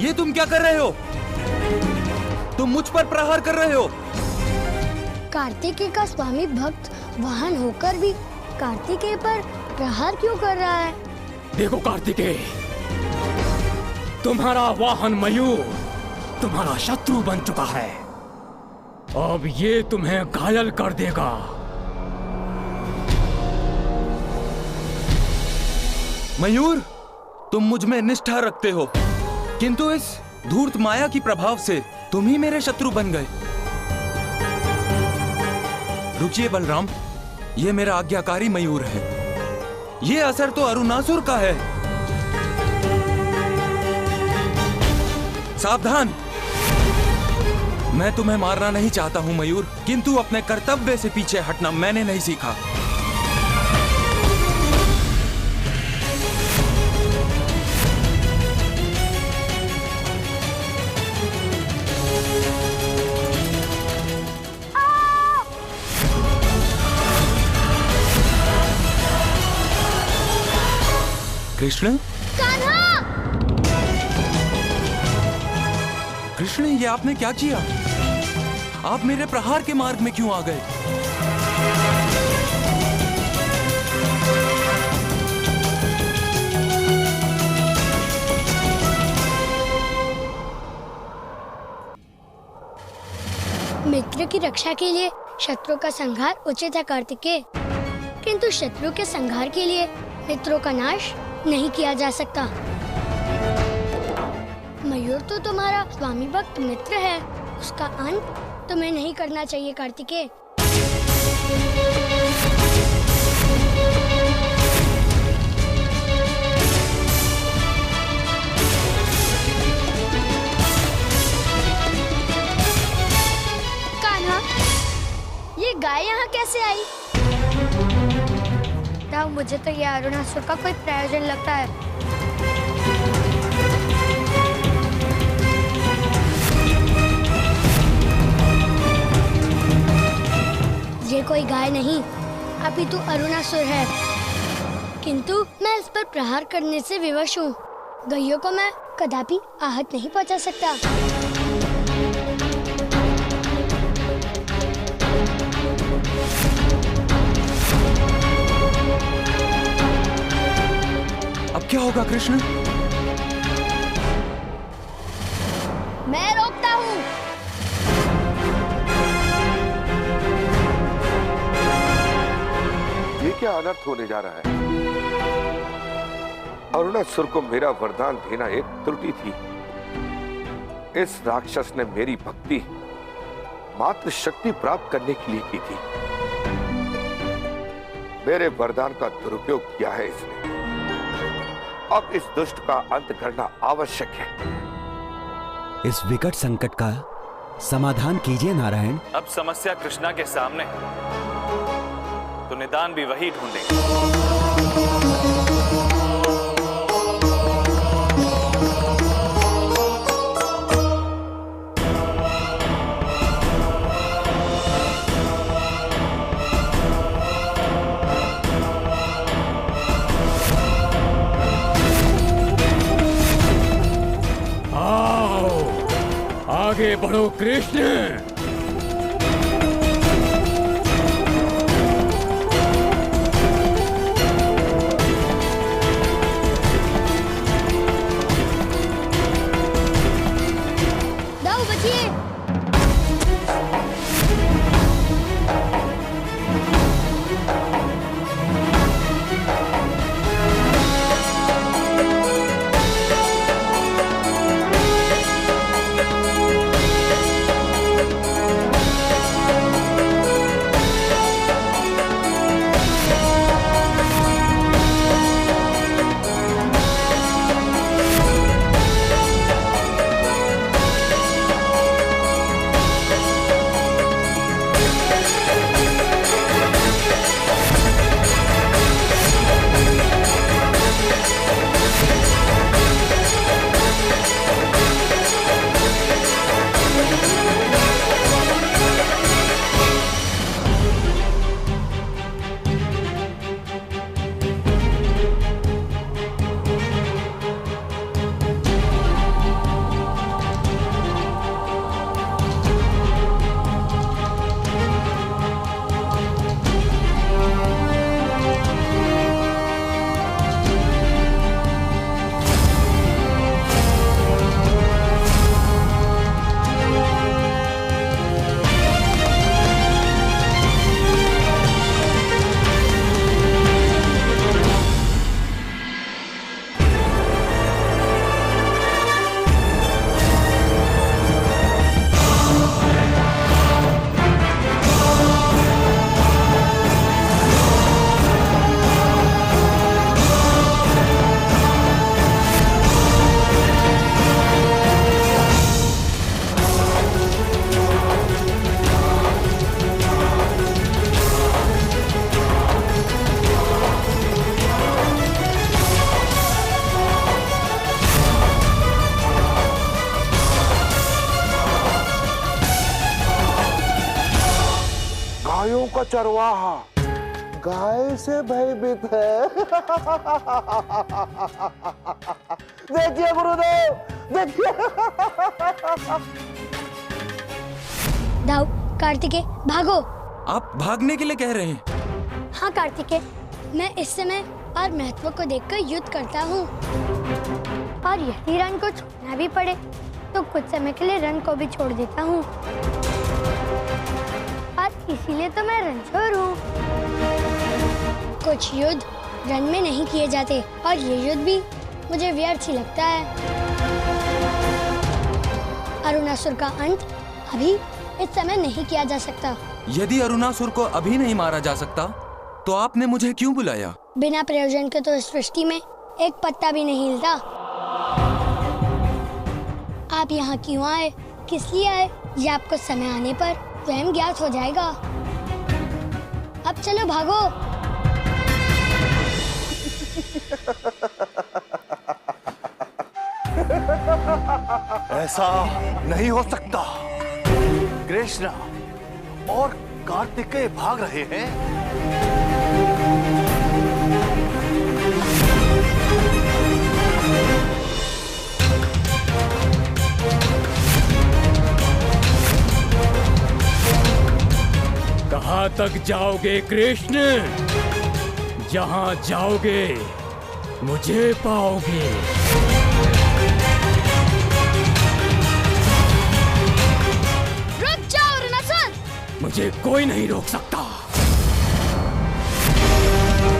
ये तुम क्या कर रहे हो? तुम मुझ पर प्रहार कर रहे हो। कार्तिकेय का स्वामी भक्त वाहन होकर भी कार्तिकेय पर प्रहार क्यों कर रहा है? देखो कार्तिकेय, तुम्हारा वाहन मयूर तुम्हारा शत्रु बन चुका है। अब ये तुम्हें घायल कर देगा। मयूर, तुम मुझ में निष्ठा रखते हो, किंतु इस धूर्त माया की प्रभाव से तुम ही मेरे शत्रु बन गए। रुकिए बलराम, ये मेरा आज्ञाकारी मयूर है। ये असर तो अरुणासुर का है। सावधान! मैं तुम्हें मारना नहीं चाहता हूं मयूर, किंतु अपने कर्तव्य से पीछे हटना मैंने नहीं सीखा। कृष्ण, कृष्ण, ये आपने क्या किया? आप मेरे प्रहार के मार्ग में क्यों आ गए? मित्र की रक्षा के लिए शत्रु का संहार उचित है कार्तिकेय, किंतु शत्रु के संहार के लिए मित्रों का नाश नहीं किया जा सकता। मयूर तो तुम्हारा स्वामी भक्त मित्र है, उसका अंत तुम्हें नहीं करना चाहिए कार्तिकेय। कान्हा, ये गाय यहाँ कैसे आई? मुझे तो ये अरुणासुर का कोई प्रयोजन लगता है। ये कोई गाय नहीं, अपितु अरुणासुर है, किंतु मैं इस पर प्रहार करने से विवश हूँ। गायों को मैं कदापि आहत नहीं पहुँचा सकता। अब क्या होगा कृष्ण? मैं रोकता हूँ। ये क्या अनर्थ होने जा रहा है? अरुणासुर को मेरा वरदान देना एक त्रुटि थी। इस राक्षस ने मेरी भक्ति मात्र शक्ति प्राप्त करने के लिए की थी। मेरे वरदान का दुरुपयोग किया है इसने। अब इस दुष्ट का अंत करना आवश्यक है। इस विकट संकट का समाधान कीजिए नारायण। अब समस्या कृष्णा के सामने, तो निदान भी वही ढूंढेंगे। आगे बढ़ो कृष्ण। दाऊ बचिए। गायों का चरवाहा गाय से भयभीत है। देखिए गुरुदेव, देखिए। दाऊ, कार्तिकेय भागो। आप भागने के लिए कह रहे हैं? हाँ कार्तिकेय, मैं इस समय और महत्व को देखकर युद्ध करता हूँ, और यदि रण को छोड़ना भी पड़े तो कुछ समय के लिए रण को भी छोड़ देता हूँ, और इसीलिए तो मैं रणछोड़ हूँ। कुछ युद्ध रण में नहीं किए जाते, और ये युद्ध भी मुझे व्यर्थ ही लगता है। अरुणासुर का अंत अभी इस समय नहीं किया जा सकता। यदि अरुणासुर को अभी नहीं मारा जा सकता तो आपने मुझे क्यों बुलाया? बिना प्रयोजन के तो इस सृष्टि में एक पत्ता भी नहीं हिलता। आप यहाँ क्यों आए, किस लिए आए, ये आपको समय आने पर स्वयं ज्ञात हो जाएगा। अब चलो भागो। ऐसा नहीं हो सकता। कृष्ण और कार्तिकेय भाग रहे हैं। कहाँ तक जाओगे कृष्ण? जहाँ जाओगे मुझे पाओगे। रुक जाओ अरुणासुर। मुझे कोई नहीं रोक सकता।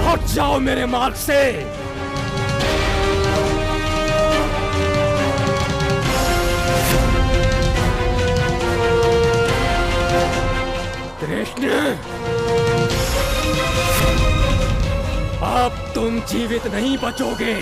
हट जाओ मेरे मार्ग से। कृष्ण, अब तुम जीवित नहीं बचोगे।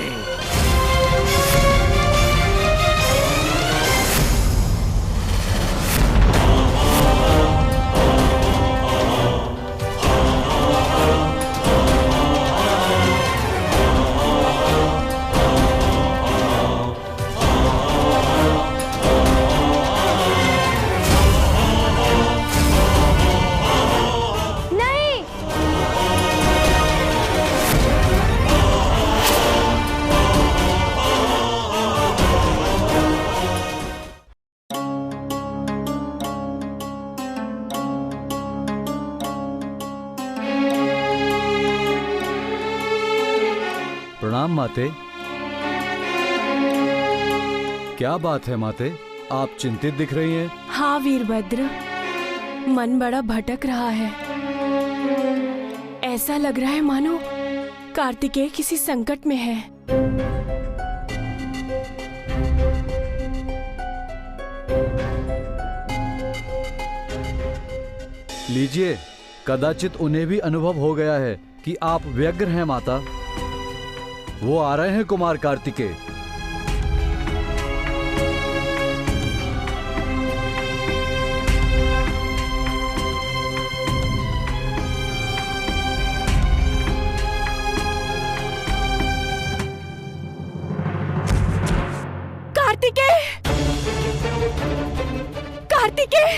प्रणाम माते। क्या बात है माते, आप चिंतित दिख रही हैं। हाँ वीरभद्र, मन बड़ा भटक रहा है। ऐसा लग रहा है मानो कार्तिकेय किसी संकट में है। लीजिए, कदाचित उन्हें भी अनुभव हो गया है कि आप व्यग्र हैं माता। वो आ रहे हैं कुमार कार्तिकेय। कार्तिकेय, कार्तिकेय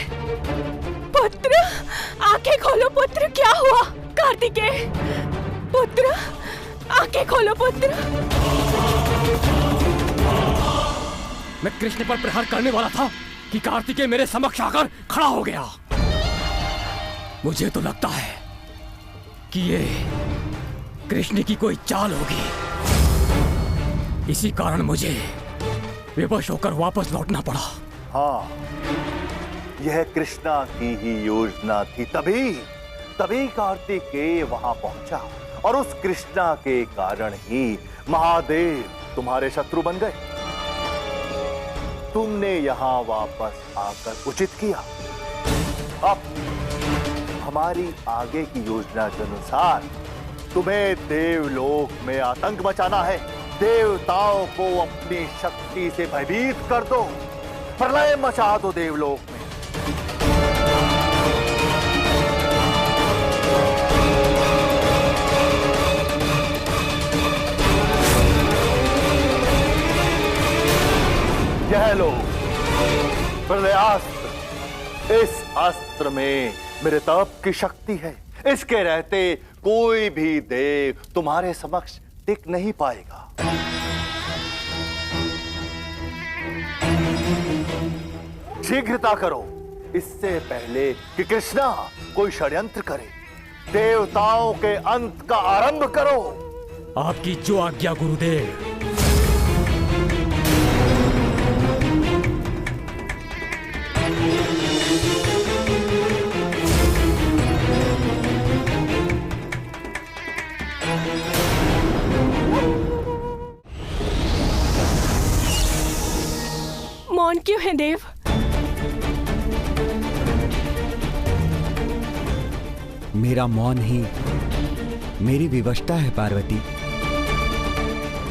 पुत्र, आंखें खोलो पुत्र, क्या हुआ? कार्तिकेय पुत्र, आंखें खोलो पुत्र। मैं कृष्ण पर प्रहार करने वाला था कि कार्तिकेय मेरे समक्ष आकर खड़ा हो गया। मुझे तो लगता है कि ये कृष्ण की कोई चाल होगी। इसी कारण मुझे विवश होकर वापस लौटना पड़ा। हाँ, यह कृष्णा की ही योजना थी। तभी कार्तिकेय वहां पहुंचा, और उस कृष्णा के कारण ही महादेव तुम्हारे शत्रु बन गए। तुमने यहां वापस आकर उचित किया। अब हमारी आगे की योजना के अनुसार तुम्हें देवलोक में आतंक मचाना है। देवताओं को अपनी शक्ति से भयभीत कर दो, प्रलय मचा दो देवलोक में। यह लो प्रलयास्त्र। इस अस्त्र में मेरे तप की शक्ति है। इसके रहते कोई भी देव तुम्हारे समक्ष टिक नहीं पाएगा। शीघ्रता करो, इससे पहले कि कृष्णा कोई षड्यंत्र करे। देवताओं के अंत का आरंभ करो। आपकी जो आज्ञा गुरुदेव। मौन क्यों है देव? मेरा मौन ही मेरी विवशता है पार्वती।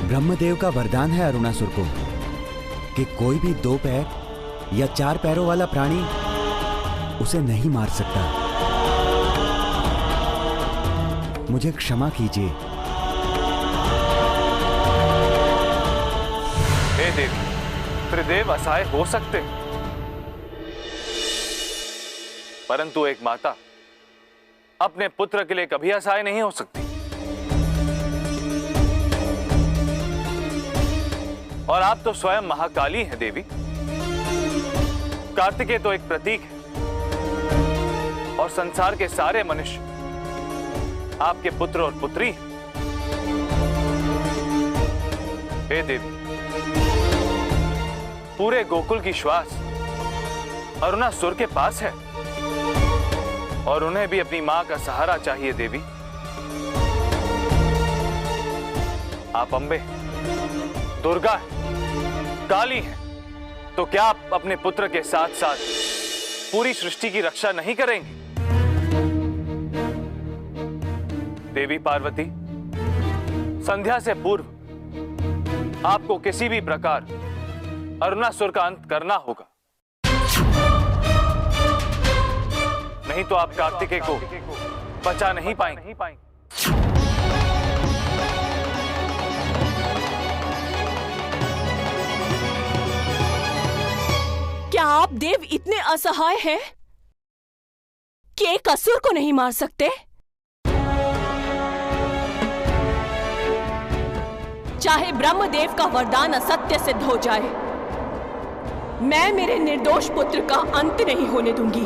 ब्रह्मदेव का वरदान है अरुणासुर को कि कोई भी 2 पैर या 4 पैरों वाला प्राणी उसे नहीं मार सकता। मुझे क्षमा कीजिए। हे देवी, त्रिदेव असहाय हो सकते, परंतु एक माता अपने पुत्र के लिए कभी असहाय नहीं हो सकती। और आप तो स्वयं महाकाली हैं देवी। कार्तिकेय तो एक प्रतीक है और संसार के सारे मनुष्य आपके पुत्र और पुत्री हैं। हे देवी, पूरे गोकुल की श्वास अरुणासुर के पास है और उन्हें भी अपनी मां का सहारा चाहिए देवी। आप अंबे, दुर्गा, काली हैं, तो क्या आप अपने पुत्र के साथ साथ पूरी सृष्टि की रक्षा नहीं करेंगी? देवी पार्वती, संध्या से पूर्व आपको किसी भी प्रकार अरुणासुर का अंत करना होगा, नहीं तो आप कार्तिकेय को बचा नहीं पाएंगे। क्या आप देव इतने असहाय हैं कि एक असुर को नहीं मार सकते? चाहे ब्रह्मदेव का वरदान असत्य सिद्ध हो जाए, मैं मेरे निर्दोष पुत्र का अंत नहीं होने दूंगी।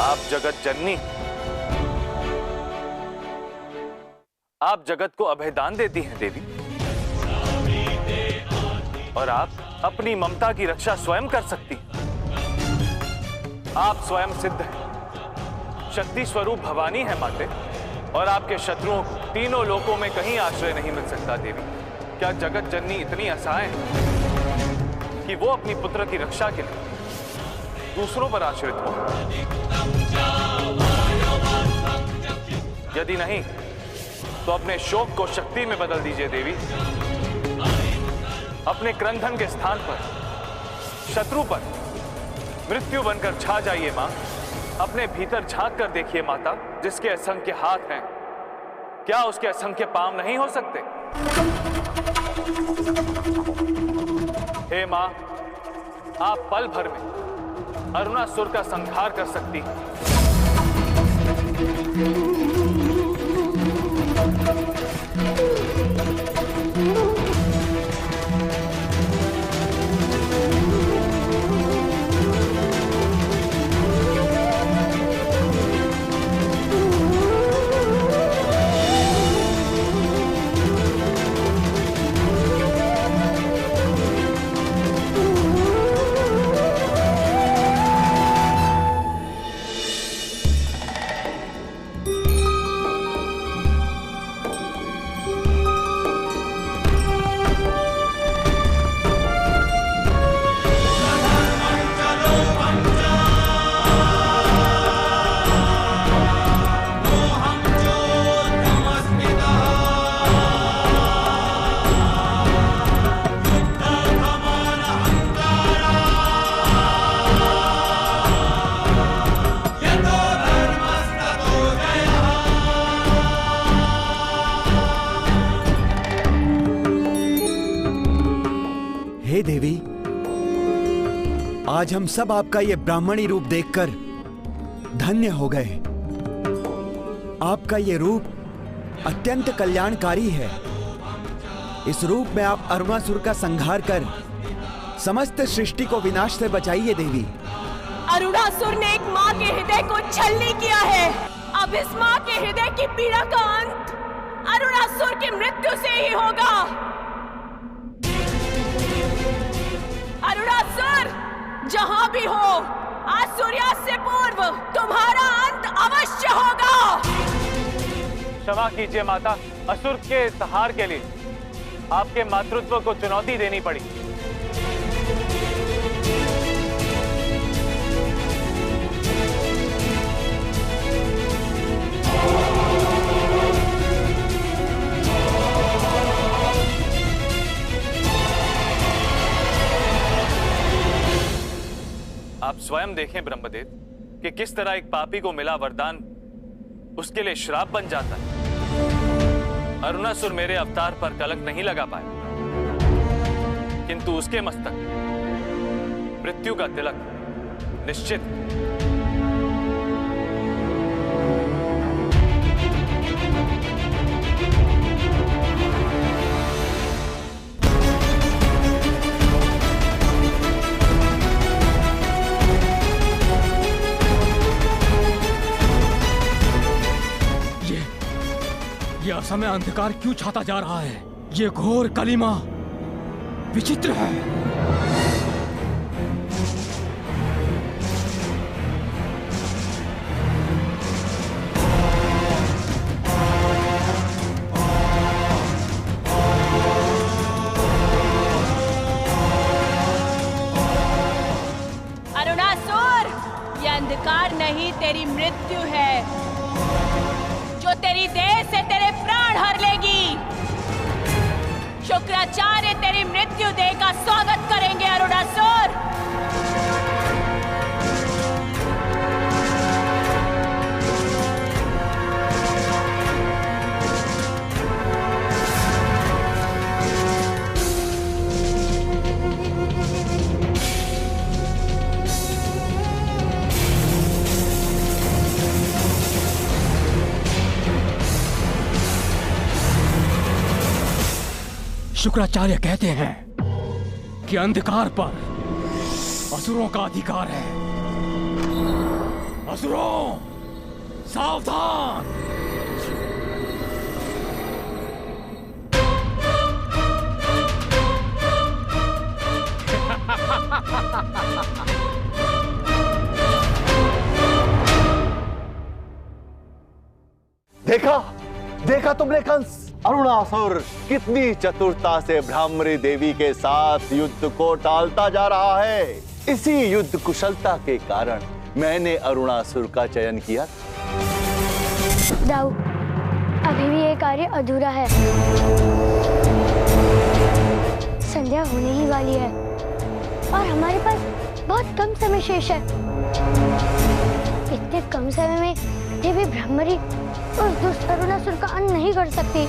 आप जगत जननी, आप जगत को अभयदान देती हैं देवी, और आप अपनी ममता की रक्षा स्वयं कर सकती हैं। आप स्वयं सिद्ध हैं, शक्ति स्वरूप भवानी है माते, और आपके शत्रुओं को तीनों लोकों में कहीं आश्रय नहीं मिल सकता देवी। क्या जगत जननी इतनी असहाय है कि वो अपनी पुत्र की रक्षा के लिए दूसरों पर आश्रित हो? यदि नहीं तो अपने शोक को शक्ति में बदल दीजिए देवी। अपने क्रंदन के स्थान पर शत्रु पर मृत्यु बनकर छा जाइए मां। अपने भीतर झांक कर देखिए माता, जिसके असंख्य हाथ हैं, क्या उसके असंख्य पांव नहीं हो सकते? हे मां, आप पल भर में अरुणासुर का संहार कर सकती हैं। हे देवी, आज हम सब आपका ये ब्राह्मणी रूप देखकर धन्य हो गए। आपका ये रूप अत्यंत कल्याणकारी है। इस रूप में आप अरुणासुर का संहार कर समस्त सृष्टि को विनाश से बचाइए देवी। अरुणासुर ने एक माँ के हृदय को छलनी किया है। अब इस माँ के हृदय की पीड़ा का अंत अरुणासुर की मृत्यु से ही होगा। अरुणासुर, जहां भी हो, आज सूर्यास्त से पूर्व तुम्हारा अंत अवश्य होगा। क्षमा कीजिए माता, असुर के संहार के लिए आपके मातृत्व को चुनौती देनी पड़ी। आप स्वयं देखें ब्रह्मदेव कि किस तरह एक पापी को मिला वरदान उसके लिए श्राप बन जाता है। अरुणासुर मेरे अवतार पर कलंक नहीं लगा पाया, किंतु उसके मस्तक मृत्यु का तिलक निश्चित। ये असमय अंधकार क्यों छाता जा रहा है? ये घोर कलिमा विचित्र है। अरुणासुर, ये अंधकार नहीं, तेरी मृत्यु है जो तेरी देह से तेरे प्राण हर लेगी। शुक्राचार्य तेरी मृत्यु देह का स्वागत करेंगे अरुणासुर। शुक्राचार्य कहते हैं कि अंधकार पर असुरों का अधिकार है। असुरों, सावधान! देखा, देखा तुमने कंस? अरुणासुर कितनी चतुरता से ब्राह्मणी देवी के साथ युद्ध को टालता जा रहा है। इसी युद्ध कुशलता के कारण मैंने अरुणासुर का चयन किया। दाऊ, अभी भी ये कार्य अधूरा है। संध्या होने ही वाली है और हमारे पास बहुत कम समय शेष है। इतने कम समय में देवी ब्राह्मणी उस दुष्ट अरुणासुर का अंत नहीं कर सकती।